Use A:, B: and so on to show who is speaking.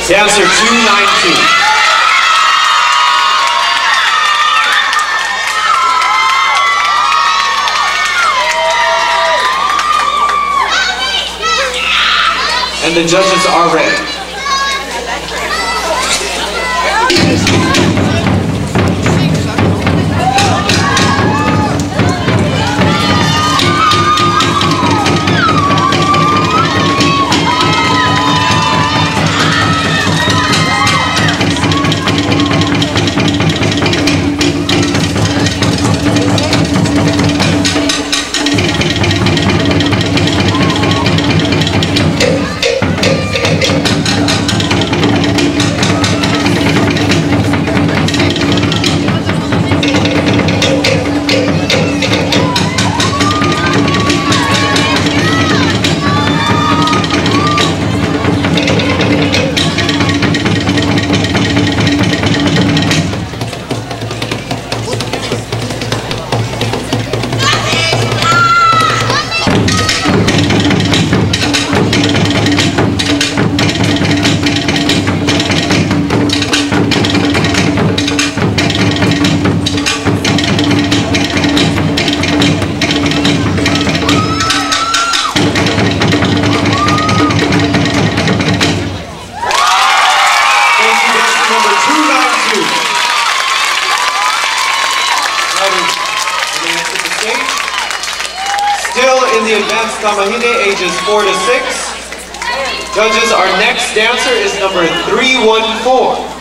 A: Dancer 292. And the judges are ready. Still in the advanced Kamahine, ages 4 to 6. Judges, our next dancer is number 314.